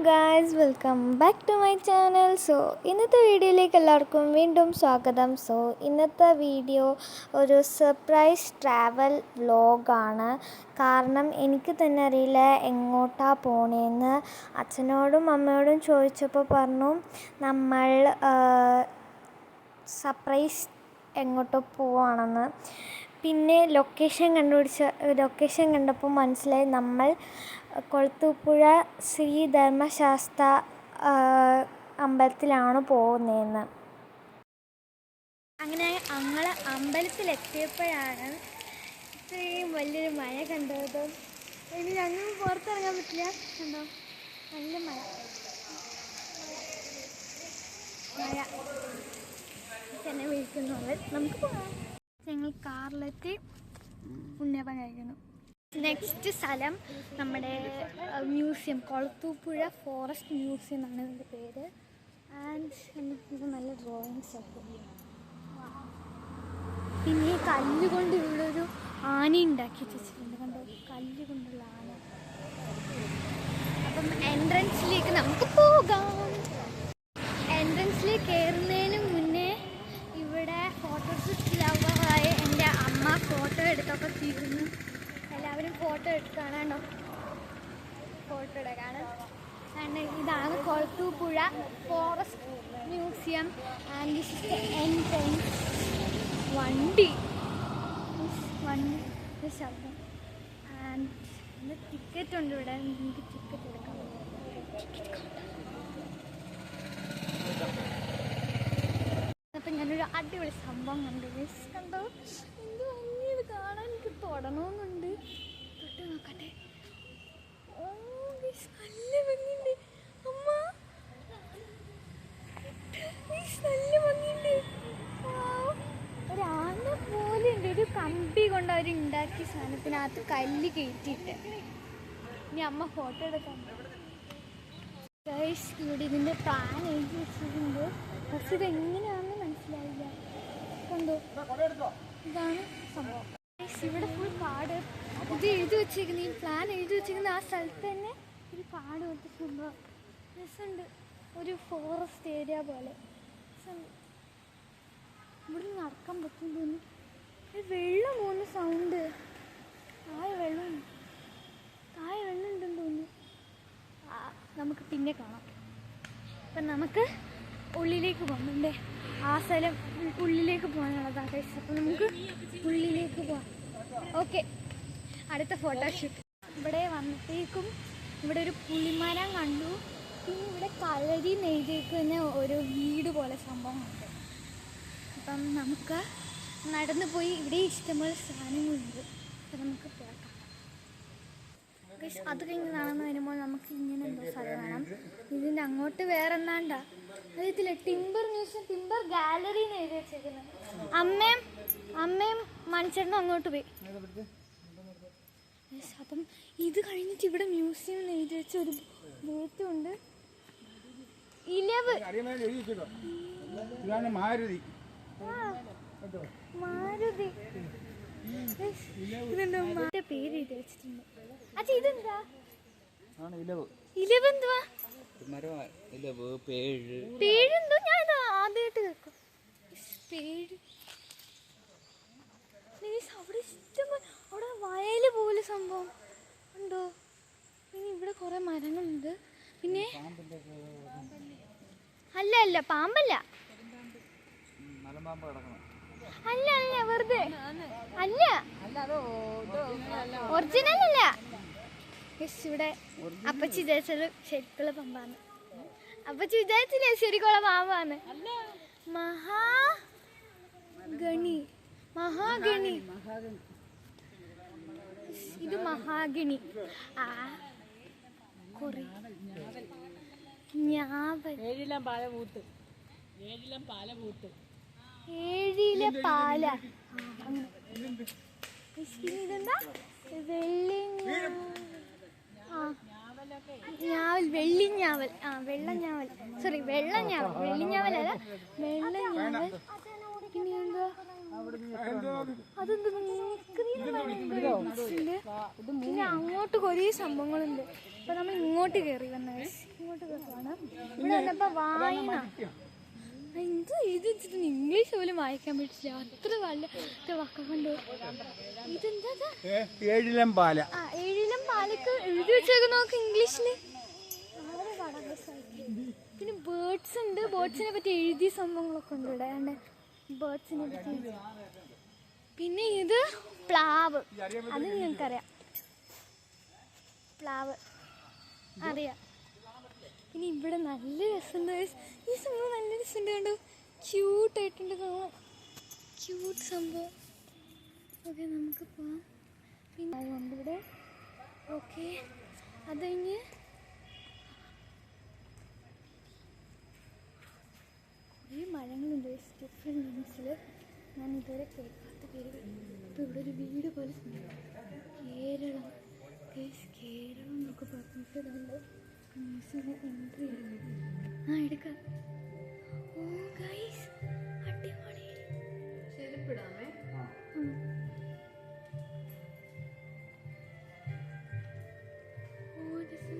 Guys, welcome back to my channel. So ഇന്നത്തെ വീഡിയോയിലേക്ക് എല്ലാവർക്കും വീണ്ടും സ്വാഗതം. സോ ഇന്നത്തെ വീഡിയോ ഒരു സർപ്രൈസ് ട്രാവൽ വ്ലോഗാണ്. കാരണം എനിക്ക് തന്നെ അറിയില്ല എങ്ങോട്ടാണ് പോണേന്ന്. അച്ഛനോടും അമ്മയോടും ചോദിച്ചപ്പോൾ പറഞ്ഞു നമ്മൾ സർപ്രൈസ് എങ്ങോട്ടോ പോവാണെന്ന്. പിന്നെ ലൊക്കേഷൻ കണ്ടപ്പോൾ മനസ്സിലായി നമ്മൾ കൊളത്തൂപ്പുഴ ശ്രീ ധർമ്മശാസ്ത്ര അമ്പലത്തിലാണ് പോകുന്നതെന്ന്. അങ്ങനെ ഞങ്ങൾ അമ്പലത്തിലെത്തിയപ്പോഴാണ് ഇത്രയും വലിയൊരു മഴ കണ്ടത്. ഇനി ഞങ്ങൾ പുറത്തിറങ്ങാൻ പറ്റില്ല. കണ്ടോ, നല്ല മഴ തന്നെ വിളിക്കുന്നുള്ളത്. നമുക്ക് പോകാം. ഞങ്ങൾ കാറിലെത്തി ഉണ്ണിയപ്പം കഴിക്കുന്നു. നെക്സ്റ്റ് സ്ഥലം നമ്മുടെ മ്യൂസിയം, കൊളത്തൂപ്പുഴ ഫോറസ്റ്റ് മ്യൂസിയം എന്നാണ് ഇതിൻ്റെ പേര്. ആൻഡ് നല്ല ഡ്രോയിങ്സ് ഒക്കെ. പിന്നെ കല്ലുകൊണ്ട് ഇവിടെ ഒരു ആന ഉണ്ടാക്കി വെച്ചിട്ടുണ്ട്. കണ്ടോ, കല്ലുകൊണ്ടുള്ള ആന. അപ്പം എൻട്രൻസിലേക്ക് നമുക്ക് പോകാം. എൻട്രൻസിലേക്ക് കയറുന്നതിന് മുന്നേ ഇവിടെ ഫോട്ടോഷൂട്ട് ലവറായ എൻ്റെ അമ്മ ഫോട്ടോ എടുത്തൊക്കെ തീരുന്നു. എല്ലാവരും ഫോട്ടോ എടുക്കാനാണോ, ഫോട്ടോ എടുക്കാണ്. ഇതാണ് Kulathupuzha forest museum. And this is the entrance. വണ്ടി ശബ്ദം. ആൻഡ് ടിക്കറ്റ് ഉണ്ട് ഇവിടെ. നിങ്ങൾക്ക് ടിക്കറ്റ് എടുക്കാം. അപ്പം ഞാനൊരു അടിപൊളി സംഭവം കണ്ടു. കണ്ടോ, എന്ത് ഭംഗിയത് കാണാൻ. എനിക്ക് തൊടണമെന്നുണ്ട്. തൊട്ട് നോക്കട്ടെ. ഓ, നല്ല ഭംഗിയുണ്ട്. അമ്മ, നല്ല ഭംഗിയുണ്ട്. ഒരു ആന പോലെ ഉണ്ട്. ഒരു കമ്പി കൊണ്ട് അവർ ഉണ്ടാക്കിയ സാധനത്തിനകത്ത് കല്ല് കയറ്റിയിട്ട്. ഇനി അമ്മ ഫോട്ടോ എടുക്കാൻ. ഗൈസ്, ഇവിടെ ഇതിൻ്റെ പ്ലാൻ എഴുതി വെച്ചിട്ടുണ്ട്. പക്ഷെ ഇതെങ്ങനെയാണെന്ന് മനസ്സിലായില്ല. കണ്ടോ, ഇതാണ് സംഭവം. ഇവിടെ ഫുൾ കാട്. ഇത് എഴുതി വെച്ചിരിക്കുന്ന, ഈ പ്ലാൻ എഴുതി വെച്ചിരിക്കുന്ന ആ സ്ഥലത്ത് തന്നെ ഒരു കാട് പോലത്തെ സംഭവം. രസമുണ്ട്. ഒരു ഫോറസ്റ്റ് ഏരിയ പോലെ രസമുണ്ട്. ഇവിടെ നടക്കാൻ പറ്റും തോന്നുന്നു. വെള്ളം പോകുന്ന സൗണ്ട്. താഴെ വെള്ളം ഉണ്ടെന്ന് തോന്നുന്നു. നമുക്ക് പിന്നെ കാണാം. അപ്പം നമുക്ക് ഉള്ളിലേക്ക് പോകുന്നുണ്ടേ. ആ സ്ഥലം ഉള്ളിലേക്ക് പോകാനുള്ളതാണ് ഗൈസ്. അപ്പം നമുക്ക് ഉള്ളിലേക്ക് പോവാം. ഓക്കെ, അടുത്ത ഫോട്ടോഷൂട്ട്. ഇവിടെ വന്നത്തേക്കും ഇവിടെ ഒരു പുളിമരം കണ്ടു. പിന്നെ ഇവിടെ കളരി നെയ്തേക്കുന്ന ഒരു വീട് പോലെ സംഭവമുണ്ട്. അപ്പം നമുക്ക് നടന്നു പോയി. ഇവിടെ ഇഷ്ടംപോലെ സാധനങ്ങളുണ്ട്. അപ്പം നമുക്ക് പോകാം. അത് കഴിഞ്ഞ് നടന്നു വരുമ്പോൾ നമുക്ക് ഇങ്ങനെ എന്തോ സ്ഥലം കാണാം. ഇതിൻ്റെ അങ്ങോട്ട് വേറെ എന്താണ്ടാ അറിയത്തില്ല. ടിമ്പർ മ്യൂസിയം, ടിമ്പർ ഗാലറി എന്ന് എഴുതി വെച്ചേക്കുന്നത്. അമ്മയും മനുഷ്യനും അങ്ങോട്ട് പോയി. അപ്പം ഇത് കഴിഞ്ഞിട്ട് ഇവിടെ മ്യൂസിയം എന്ന് എഴുതി വെച്ച ഒരു ബോട്ടുണ്ട്. മാരുതി പേര് എഴുതി വെച്ചിട്ടുണ്ട്. അച്ഛാ, ഇതെന്താ? ഇലവെന്തുവാ? പേഴെന്തോ? ഞാൻ ഇത് ആദ്യമായിട്ട് കേൾക്കും. പേഴ്. അവിടെ ഇഷ്ടംപോലെ, അവിടെ വയല് പോലെ സംഭവം ഉണ്ടോ? പിന്നെ ഇവിടെ കുറെ മരങ്ങളുണ്ട്. പിന്നെ അല്ല പാമ്പല്ല, അല്ല വെറുതെ അല്ല, ഒറിജിനൽ അല്ല. ഇവിടെ അപ്പച്ചി വിചാരിച്ചത് ശരിക്കുള്ള പാമ്പാണ്. അപ്പച്ചി വിചാരിച്ചില്ലേ ശരിക്കുള്ള പാമ്പാണ്. മഹാഗണി. ഇത് മഹാഗണി. ഏഴിലെ പാല. ഇതെന്താ? വെള്ളിഞ്ഞാവൽ. വെള്ളഞ്ഞാവൽ. സോറി, വെള്ളഞ്ഞാവൽ. വെള്ളിഞ്ഞാവലല്ല, വെള്ളഞ്ഞാവൽ. പിന്നെ എന്താ? അതെന്താ? പിന്നെ അങ്ങോട്ട് ഇങ്ങോട്ട് കുറേ സംഭവങ്ങളുണ്ട്. അപ്പോൾ നമ്മൾ ഇങ്ങോട്ട് കയറി വന്ന ഇങ്ങോട്ട് കയറുവാണ്. ഇവിടെ വന്നപ്പോൾ വായന ഇത് വെച്ചിട്ട് ഇംഗ്ലീഷ് പോലും വായിക്കാൻ പറ്റില്ല, അത്ര നല്ല വാക്കുണ്ട്. ഇതെന്താ? ഏഴിലം പാലക്ക് എഴുതി വെച്ചേക്ക് നോക്ക് ഇംഗ്ലീഷില്. പിന്നെ ബേർഡ്സ് ഉണ്ട്, ബേർഡ്സിനെ പറ്റി എഴുതിയ സംഭവങ്ങളൊക്കെ ഉണ്ട് ഇവിടെ. ബേർഡ്സിനെ പറ്റി. പിന്നെ ഇത് പ്ലാവ്, അത് നിങ്ങൾക്കറിയാം, പ്ലാവ് അറിയാം. പിന്നെ ഇവിടെ നല്ല രസമുണ്ട്, ഈ സംഭവം നല്ല രസമുണ്ട്, കണ്ടോ, ക്യൂട്ടായിട്ടുണ്ട് കാണാൻ, ക്യൂട്ട് സംഭവം. ഓക്കെ, നമുക്ക് പോവാം. പിന്നെ അതുകൊണ്ട് ഇവിടെ ഓക്കെ. അത് കഴിഞ്ഞ് കുറേ മരങ്ങളുണ്ട് ഡിഫറെൻറ്റ് നെയിംസിൽ. ഞാൻ ഇതുവരെ കേൾക്കാത്ത പേര്. ഇപ്പോൾ ഇവിടെ ഒരു വീട് പോലെ കേരളം, കേരളം എന്നൊക്കെ പറഞ്ഞിട്ട് നമ്മൾ മ്യൂസിയത്തിൽ എൻട്രി ചെയ്യണം. എടുക്കാം. ഓ ഗൈസ്, അടിപൊളി. ചെരുപ്പിടാമേ. ഓ ദിസ്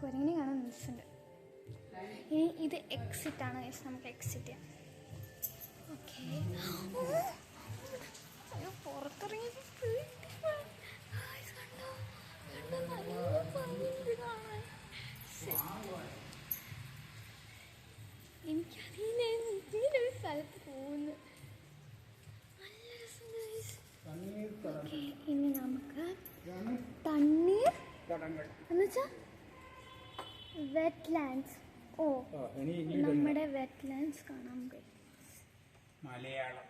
കുരങ്ങിനെ കാണാൻ മിസ്സുണ്ട്. ഇനി ഇത് എക്സിറ്റ് ആണ് ഗൈസ്, നമുക്ക് എക്സിറ്റ് ചെയ്യാം. ഓക്കെ, അയ്യോ പുറത്തിറങ്ങി എനിക്കറിയില്ല ഇങ്ങനൊരു സ്ഥലത്ത് പോകുന്നു. നല്ല രസമുണ്ട്. ഓക്കെ, ഇനി നമുക്ക് തണ്ണീർ എന്നുവെച്ചാൽ വെറ്റ്ലാൻഡ്സ്. ഓ, നമ്മുടെ വെറ്റ്ലാൻഡ്സ് കാണാൻ കഴിയും. മലയാളം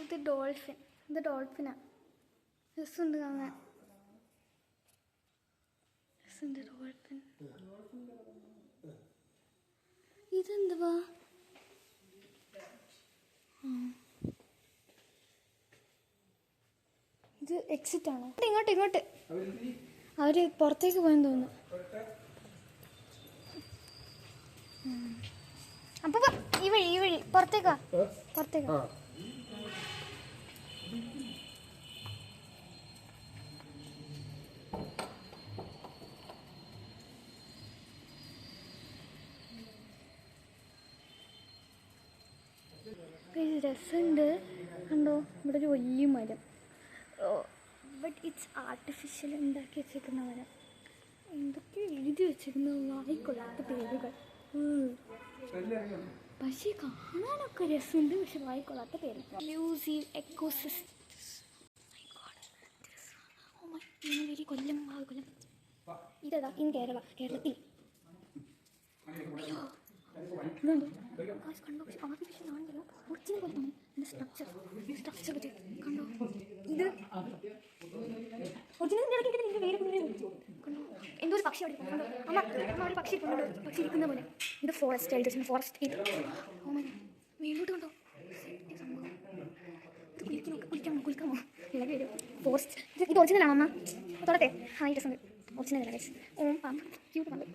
ഇത് ഡോൾഫിൻ. ഇത് ഡോൾഫിനാണ്. രസമുണ്ട് കാണാൻ. രസമുണ്ട് ഡോൾഫിൻ. ഇതെന്തുവാ? ഇത് എക്സിറ്റ് ആണോ? ഇങ്ങോട്ട് ഇങ്ങോട്ട് അവര് പുറത്തേക്ക് പോയെന്ന് തോന്നുന്നു. അപ്പൊ ഈ വഴി ഈ വഴി പുറത്തേക്കാ പുറത്തേക്കാ. രസമുണ്ട് കണ്ടോ, ഇവിടെ ഒരു വലിയ മരം. ബട്ട് ഇറ്റ്സ് ആർട്ടിഫിഷ്യൽ ഉണ്ടാക്കി വെച്ചേക്കുന്ന മരം. എന്തൊക്കെ എഴുതി വെച്ചിരുന്നു, വായിക്കൊള്ളാത്ത പേരുകൾ. പക്ഷേ കാണാനൊക്കെ രസമുണ്ട്, പക്ഷെ വായിക്കൊള്ളാത്ത പേരുകൾ. Exclusive ecosystem. കൊല്ലം കൊല്ലം ഇതേതാ? ഇൻ കേരള, കേരളത്തിൽ. ഇതുണ്ട് കണ്ടോ, പക്ഷെ ആർട്ടിഫിഷ്യൽ ആണല്ലോ, ഒറിജിനൽ പോലെ തോന്നും. ഇതിൻ്റെ സ്ട്രക്ചർ പറ്റി കണ്ടോ. ഇത് ഒറിജിനൽ ഇതിൻ്റെ വേറെ കണ്ടോ, എന്തോ ഒരു പക്ഷി അവിടെ കണ്ടോ. അമ്മ ഒരു പക്ഷി കണ്ടോ, പക്ഷി ഇരിക്കുന്ന പോലെ. ഇത് ഫോറസ്റ്റ് എൽഡേഴ്സിന് ഫോറസ്റ്റ് ഇത് മേലോട്ട് കണ്ടോ. സംഭവം ഇത് കുളിക്കാമോ ഇല്ല വരും. ഫോറസ്റ്റ് ഇത് ഒറിജിനൽ ആണോ അമ്മ? തൊടത്തെ ഹായ് രസമുണ്ട്. ഒറിജിനൽ അല്ല ഗൈസ്. ഓം പാമ്പ് ക്യൂട്ട് പാമ്പ്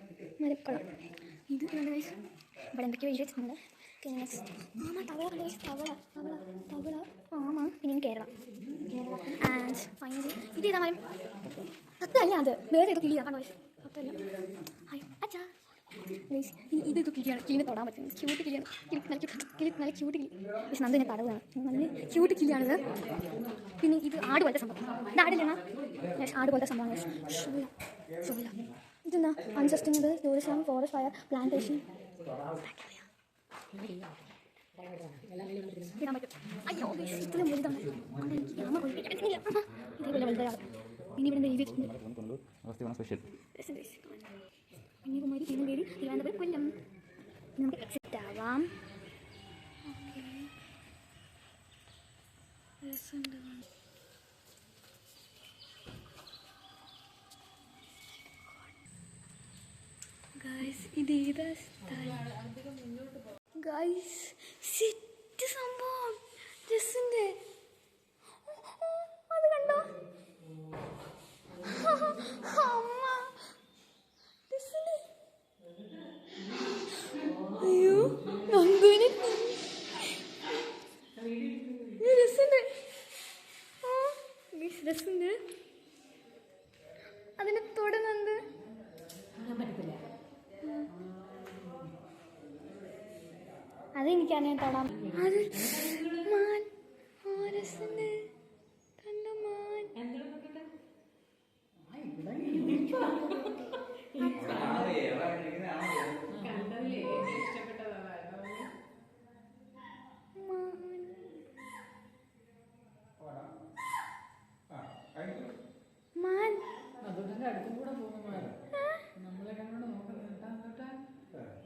നല്ല കൊള്ളാം. ഇത് നല്ല ഗൈസ്. ഇവിടെ എന്തൊക്കെയോ എഴുതി വെച്ചിട്ടുണ്ട്. ആമ തവള കണ്ട ഗൈസ്. തവള ആമ. പിന്നെ കേരള ആൻഡ് ഫൈനലി ഇത് ഏതാ മരം? തത്തല്ല, അത് വേറെ ഏതോ കിളിയാണ് കണ്ടോ ഗൈസ്. തത്തല്ല. ഹായ് അച്ഛാ ഗൈസ്. ഇത് കിളിയാണ്. കിളിനെ തൊടാൻ പറ്റുന്നത് ക്യൂട്ട് കിളിയാണ്. നല്ല ക്യൂട്ട് കിളി പക്ഷെ നന്ദു എന്നെ തടവാണ്. നല്ല ക്യൂട്ട് കിളിയാണിത്. പിന്നെ ഇത് ആട് പോലത്തെ സംഭവം. ഇത് ആടില്ല ആട് പോലത്തെ സംഭവമാണ് ഷുഗല. ഇതെന്നാ unsustainable tourism forest fire plantation. ഇടാൻ പറ്റും. അയ്യോ ഇത്രയും വലുതാണ്. ഇതേപോലെ വലുതാണ്. പിന്നെ ഇവിടെ എഴുതി വെച്ചിട്ടുണ്ട് കന്യാകുമാരി, തിരുവനന്തപുരം, തിരുവനന്തപുരം, കൊല്ലം. നമുക്ക് എക്സിറ്റ് ആവാം. ഗൈസ് ഇത് ഏതാ സ്ഥലം? ഗൈസ് സെറ്റ് സംഭവം രസമുണ്ട്. അത് കണ്ടോ അമ്മ രസമുണ്ട്. അയ്യോ നന്ദുവിന് രസമുണ്ട്. രസമുണ്ട്. അതിനെ തൊടുന്നുണ്ട്. അതെനിക്കാണെ തൊടാം. അത് മാൻ രസമുണ്ട്. കണ്ടോ മാൻ? മാൻ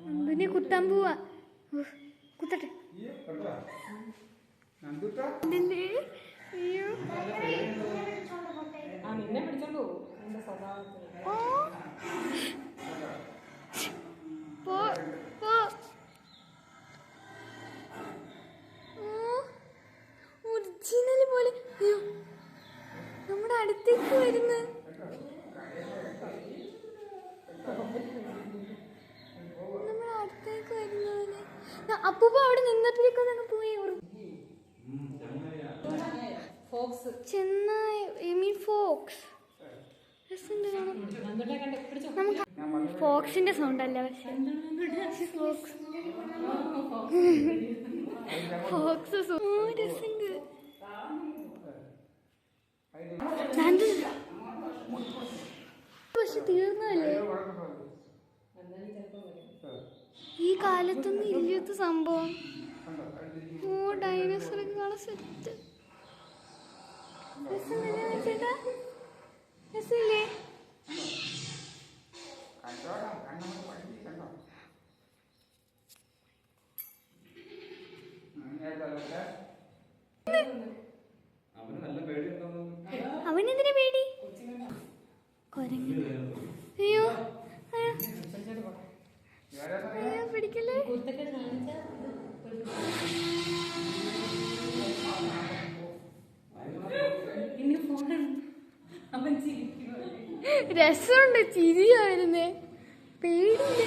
അമ്പനെ കുത്താൻ പോവാ. കുത്തട്ടെ. അയ്യോ ഒറിജിനൽ പോലെ. അയ്യോ നമ്മുടെ അടുത്തേക്ക് വരുന്നു. നമ്മുടെ അടുത്തേക്ക് വരുന്ന പോലെ. അപ്പൂപ്പ അവിടെ നിന്നപ്പോഴേക്കും പോയി. ചെന്നായി ഫോക്സ്. നമുക്ക് ഫോക്സിന്റെ സൗണ്ട് അല്ല, പക്ഷെ ഫോക്സ് രസമുണ്ട്. പക്ഷെ തീർന്നല്ലേ, ഈ കാലത്തൊന്നും ഇല്ലാത്ത സംഭവം. ഓ ഡൈനോസറൊക്കെ കാണാൻ സെറ്റ്. ചേട്ടാ രസമില്ലേ? അവനെന്തിനാ പേടി? കൊരങ്ങ. അയ്യോ അയ്യോ പിടിക്കല്ലേ. രസമുണ്ട്, ചിരിയാ വരുന്നേ. പേടിയില്ല.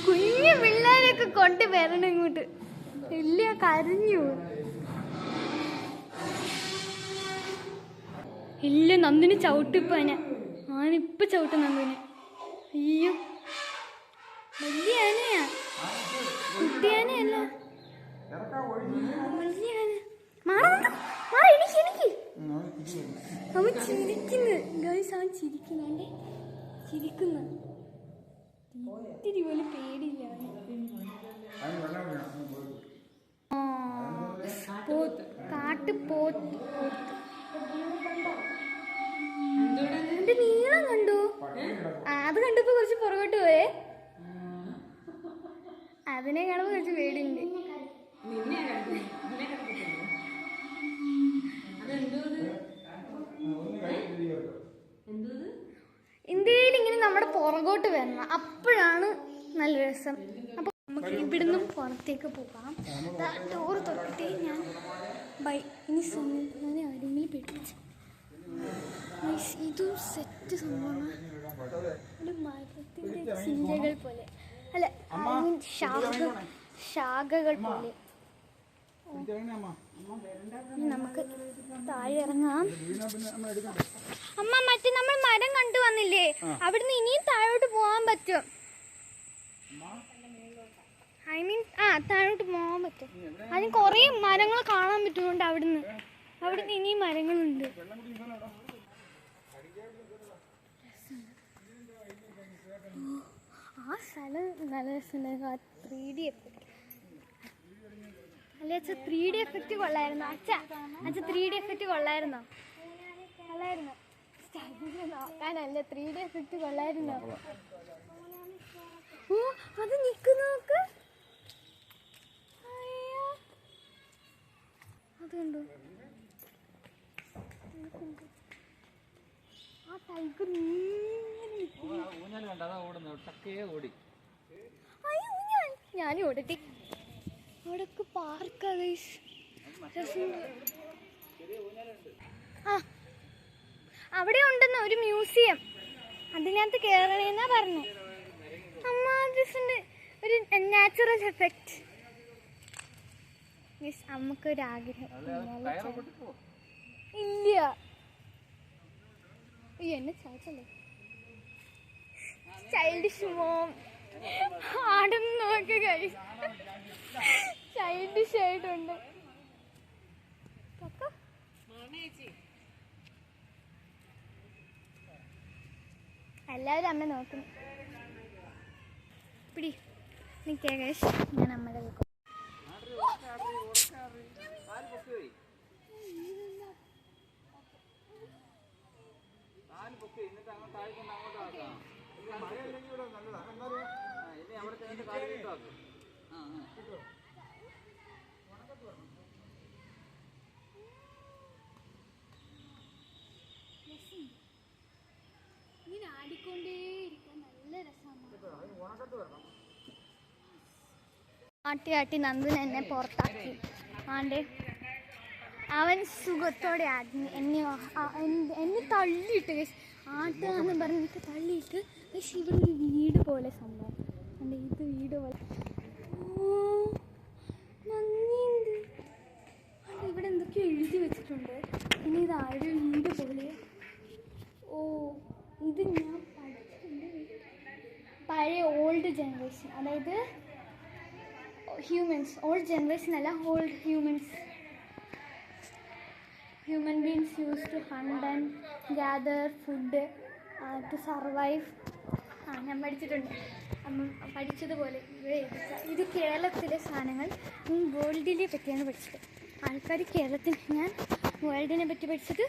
കുഞ്ഞു പിള്ളേരൊക്കെ കൊണ്ട് വരണം ഇങ്ങോട്ട്. ഇല്ല കരഞ്ഞു. ഇല്ല നന്ദിനി ചവിട്ടിപ്പനെ. ആനിപ്പ ചവിട്ട നന്ദിനി. അയ്യോ വലിയ ആനയാ, കുട്ടിയാനയല്ല വലിയ ആന. എനിക്ക് അവൻ ചിരിക്കുന്നു ഗൈസ്. അവൻ ചിരിക്കുന്നുണ്ടേ, ചിരിക്കുന്നു. ഇത്തിരി പോലും പേടിയില്ല. കാട്ട് പോത്ത്. എന്റെ നീളം കണ്ടു. അത് കണ്ടപ്പോ കുറച്ച് പുറകോട്ട് പോയേ. അതിനെ കാണുമ്പോ കുറച്ച് പേടിയുണ്ട്. ഇന്ത്യയിൽ ഇങ്ങനെ നമ്മുടെ പുറകോട്ട് വരണം, അപ്പോഴാണ് നല്ല രസം. അപ്പൊ നമുക്ക് ഇവിടുന്ന് പുറത്തേക്ക് പോകാം. ഡോർ തൊട്ടിട്ട് ഞാൻ ഇനി ഞാൻ ആരെങ്കിലും പേടിപ്പിച്ചു. ഇതും സെറ്റ് സംഭവമാണ്. ഒരു മരത്തിന്റെ ചിന്തകൾ പോലെ, അല്ല ശാഖകൾ പോലെ. നമുക്ക് താഴെ ഇറങ്ങാം. അമ്മ മറ്റേ നമ്മൾ മരം കണ്ടു വന്നില്ലേ, അവിടുന്ന് ഇനിയും താഴോട്ട് പോകാൻ പറ്റും. താഴോട്ട് പോകാൻ പറ്റും. അതിന് കുറേ മരങ്ങൾ കാണാൻ പറ്റുന്നുണ്ട്. അവിടുന്ന് ഇനിയും മരങ്ങളുണ്ട്. ആ സ്ഥലം നല്ല രസമുണ്ടായിരുന്നു. ആ 3D എഫക്റ്റ് അല്ലേ അച്ഛ? 3D എഫക്റ്റ് കൊള്ളായിരുന്നു അച്ഛ. 3D effect കൊള്ളായിരുന്നോ? നോക്കാനല്ല, 3D effect കൊള്ളായിരുന്നോ? ഓ അത് നിൽക്കുന്നു നോക്ക്. അതുണ്ടോ ആ ടൈഗർ? ഞാനും ഓടട്ടെ. അവിടൊക്കെ പാർക്കാ ഗൈസ്. അവിടെ ഉണ്ടെന്ന് ഒരു മ്യൂസിയം, അതിനകത്ത് കയറണമെന്നാ പറഞ്ഞു അമ്മ. ഉണ്ട് ഒരു നാച്ചുറൽ എഫക്റ്റ്. അമ്മക്കൊരാഗ്രഹം ഇല്ല. എന്നെ ചാച്ചല്ലേ ചൈൽഡിഷ് മോം. ആടുന്ന് നോക്ക് ഗൈസ്. ചൈൽഡിഷ് ആയിട്ടുണ്ട്. എല്ലാവരും അമ്മ നോക്കുന്നു. പിടി നിൽക്കേ ഗൈസ്, ഞാൻ അമ്മയുടെ വെക്കും. ഇങ്ങനെ ആടിക്കൊണ്ടേയിരിക്കാൻ നല്ല രസമാണ്. ആട്ടി ആട്ടി നന്ദൻ എന്നെ പുറത്താക്കി. ആണ്ട് അവൻ സുഖത്തോടെ ആടി എന്നെ തള്ളിയിട്ട് ആട്ടാന്ന് പറഞ്ഞിട്ട് തള്ളിയിട്ട്. പക്ഷെ ഇവിടെ ഒരു വീട് പോലെ സംഭവം. എൻ്റെ ഇത് വീട് പോലെ. നന്ദിയുണ്ട്. ഇവിടെ എന്തൊക്കെയോ എഴുതി വെച്ചിട്ടുണ്ട്. പിന്നെ ഇത് ആരുടെ വീട് പോലെ. ഓ, ഇത് ഞാൻ പഠിച്ചിട്ടുണ്ട്. പഴയ ഓൾഡ് ജനറേഷൻ, അതായത് ഹ്യൂമൻസ്. ഓൾഡ് ജനറേഷൻ അല്ല, old humans. Human beings use to hunt and gather food to survive. ഞാൻ പഠിച്ചിട്ടുണ്ട്. പഠിച്ചതുപോലെ ഇവിടെ ഇത് കേരളത്തിലെ സാധനങ്ങൾ. വേൾഡിനെ പറ്റിയാണ് പഠിച്ചത്. ആൾക്കാർ കേരളത്തിന്, ഞാൻ വേൾഡിനെ പറ്റി പഠിച്ചത്.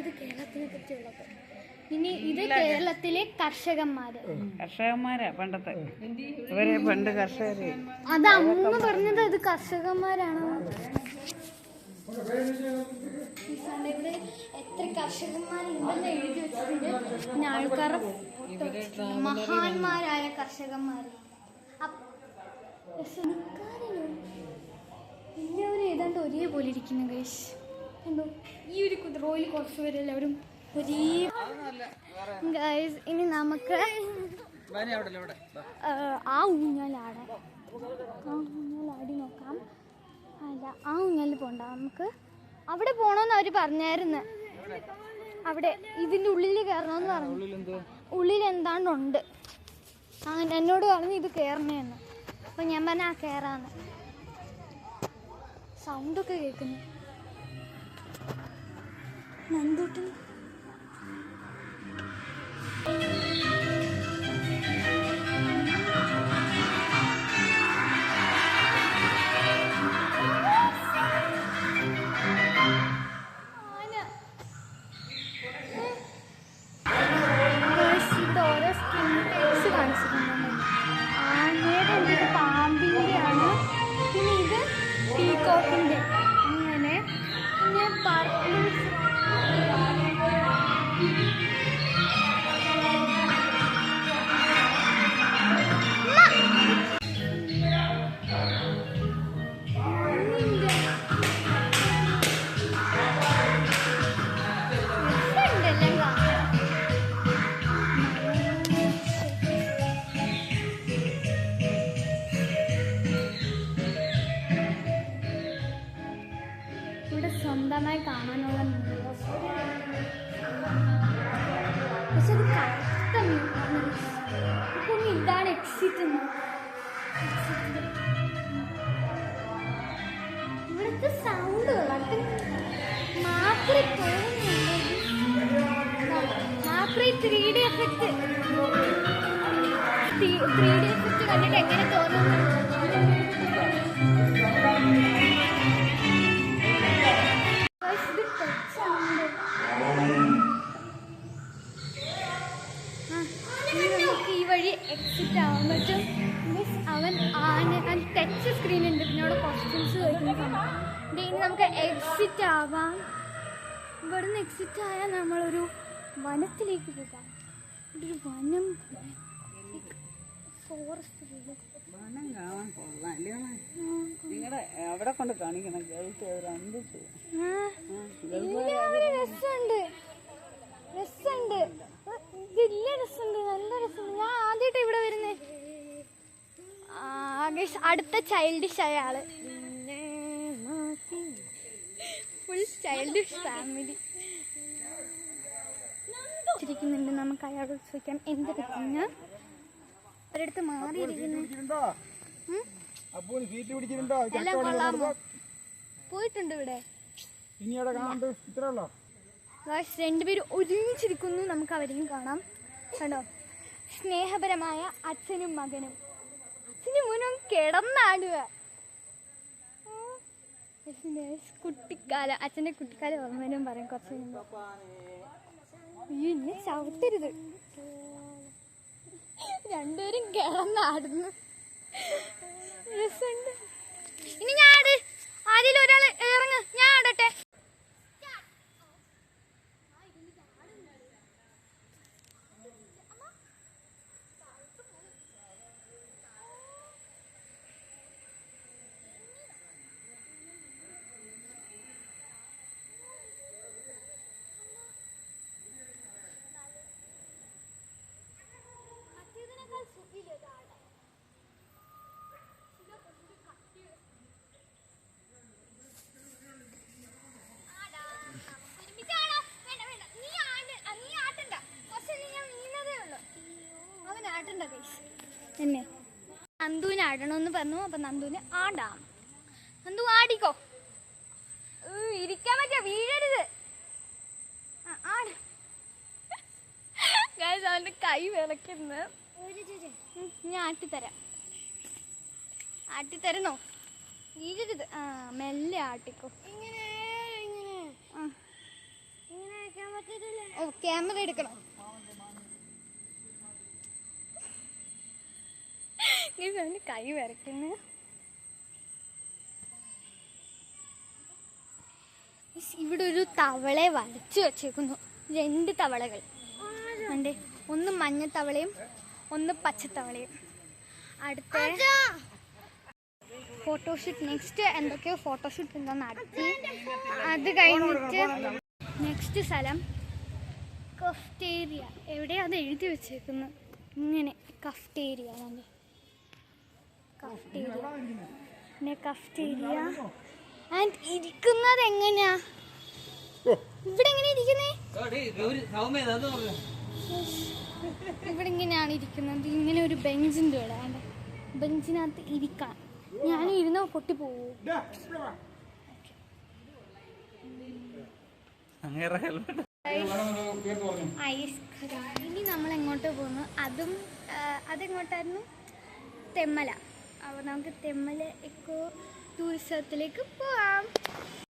ഇത് കേരളത്തിനെ പറ്റിയുള്ളത്. ഇനി ഇത് കേരളത്തിലെ കർഷകന്മാരാ പണ്ടത്തെ. ഇവരെ പണ്ട് കർഷകര്. അത് അമ്മ പറഞ്ഞത് അത് കർഷകന്മാരാണ്. ഇവിടെ എത്ര കർഷകന്മാരുണ്ടെന്ന് എഴുതി വെച്ചിട്ടുണ്ട്. പിന്നെ ആൾക്കാരുടെ മഹാന്മാരായ കർഷകന്മാർ. എല്ലാവരും ഏതാണ്ട് ഒരേപോലെ ഇരിക്കുന്നു ഗൈസ്. കണ്ടോ, ഈ ഒരു കുതിരോയിൽ കുറച്ച് പേരെല്ലാവരും ഒരേ. ഗൈസ്, ഇനി നമുക്ക് ആ ഊഞ്ഞാലാടി നോക്കാം. അല്ല, ആ ഊഞ്ഞാലിൽ പോണ്ട. നമുക്ക് അവിടെ പോകണമെന്ന് അവർ പറഞ്ഞായിരുന്നു. അവിടെ ഇതിൻ്റെ ഉള്ളിൽ കയറണമെന്ന് പറഞ്ഞു. ഉള്ളിൽ എന്താണ്ടുണ്ട്. അങ്ങനെ എന്നോട് പറഞ്ഞു ഇത് കയറണേന്ന്. അപ്പം ഞാൻ പറഞ്ഞ ആ കയറാന്ന്. സൗണ്ടൊക്കെ കേൾക്കുന്നു. നന്ദൂട്ടൻ പാമ്പിൻ്റെയാണ്. പിന്നെ ഇത് പീകോക്കിൻ്റെ. അങ്ങനെ പിന്നെ പർപ്പിൾ ഇവിടെ സ്വന്തമായി കാണാനുള്ള പക്ഷെ അത് കറക്റ്റ്. ഇപ്പം ഇതാണ് എക്സിറ്റ്. ഇവിടുത്തെ സൗണ്ട് മാത്രമേ മാത്രമേ 3D എഫക്റ്റ് കണ്ടിട്ട് എങ്ങനെ തോന്നുന്നു. ഈ വഴി എക്സിറ്റ് ആവാൻ പറ്റും. മീൻസ് അവൻ ടച്ച് സ്ക്രീനുണ്ട്. പിന്നെ അവിടെ ക്വസ്റ്റ്യൻസ് ചോദിക്കുന്ന ഇനി നമുക്ക് എക്സിറ്റ് ആവാം. ഇവിടുന്ന് എക്സിറ്റ് ആയാൽ നമ്മളൊരു വനത്തിലേക്ക് പോകാം. ഇവിടെ ഒരു വനം, ഫോറസ്റ്റ് അവിടെ കൊണ്ട് കാണിക്കണം. രസമുണ്ട്. ഇതില്ല, രസമുണ്ട്, നല്ല രസമുണ്ട്. ഞാൻ ആദ്യമായിട്ട് ഇവിടെ വരുന്നേ. അടുത്ത ചൈൽഡിഷ് ആയ ആള്. ഫുൾ ചൈൽഡിഷ് ഫാമിലി ചിരിക്കുന്നുണ്ട്. നമുക്ക് അയാളോട് ചോദിക്കാം എന്ത് പറ്റുന്ന. ഒരിടത്ത് മാറിയിരിക്കുന്നു. അപ്പൂന് സീറ്റ് പിടിച്ചിട്ടുണ്ടോ? എല്ലാം കൊള്ളാമോ? പോയിട്ടുണ്ട് ഇവിടെ. ഇനി അവിടെ കാണാണ്ട് ഇത്രേ ഉള്ളോ? രണ്ടുപേരും ഒരുമിച്ചിരിക്കുന്നു. നമുക്ക് അവരെയും കാണാം. കണ്ടോ, സ്നേഹപരമായ അച്ഛനും മകനും. അച്ഛനും മോനും കിടന്നാടുക. കുട്ടിക്കാലം, അച്ഛൻ്റെ കുട്ടിക്കാലം ഓർമ്മനും പറയും കുറച്ച് മുമ്പ്. ഇന്നെ ചവിട്ടരുത്. രണ്ടുപേരും കിടന്നാടുന്നു. രസമുണ്ട്. ഇനി ഞാൻ ആട്. ആരെങ്കിലും ഒരാൾ ഇറങ്ങ്, ഞാൻ ആടട്ടെ. എന്നെ നന്ദുവിന് ആടണമെന്ന് പറഞ്ഞു. അപ്പൊ നന്ദുവിന് ആടാം. നന്ദു ആടിക്കോ. ഇരിക്കാൻ പറ്റിയ വീഴരുത്. ആട്. അവന്റെ കൈ വിളക്കുന്നത്. ഞാൻ ആട്ടിത്തരാം. ആട്ടിത്തരണോ? വീഴരുത്. മെല്ലെ ആട്ടിക്കോ. ഓ, ക്യാമറ എടുക്കണം. അവന്റെ കൈ വിറയ്ക്കുന്നു. ഇവിടെ ഒരു തവളയെ വരച്ചു വെച്ചേക്കുന്നു. 2 തവളകൾ ഉണ്ട്. ഒന്ന് മഞ്ഞത്തവളയും ഒന്ന് പച്ചത്തവളയും. അടുത്ത ഫോട്ടോഷൂട്ട്. നെക്സ്റ്റ് എന്തൊക്കെയോ ഫോട്ടോഷൂട്ട് എന്താ നടത്തി. അത് കഴിഞ്ഞിട്ട് നെക്സ്റ്റ് സ്ഥലം കഫ്റ്റേരിയ. എവിടെയാ അത് എഴുതി വെച്ചേക്കുന്നത്? ഇങ്ങനെ കഫ്റ്റേരിയ. കഫ്റ്റേരിയ. ആൻഡ് ഇരിക്കുന്നത് എങ്ങനെയാ? ഇവിടെ എങ്ങനെ ഇരിക്കുന്നേ? ഇവിടെ ഇങ്ങനെയാണ് ഇരിക്കുന്നത്. ഇങ്ങനെ ഒരു ബെഞ്ചിൻ്റെ ഇവിടെ. ബെഞ്ചിനകത്ത് ഇരിക്കണം. ഞാനും ഇരുന്ന് പൊട്ടിപ്പോവൂ. ഐസ്ക്രീം. ഇനി നമ്മൾ എങ്ങോട്ട് പോകുന്നു? അതെങ്ങോട്ടായിരുന്നു? തെമ്മല. അപ്പോൾ നമുക്ക് തെമ്മല എക്കോ ടൂറിസത്തിലേക്ക് പോവാം.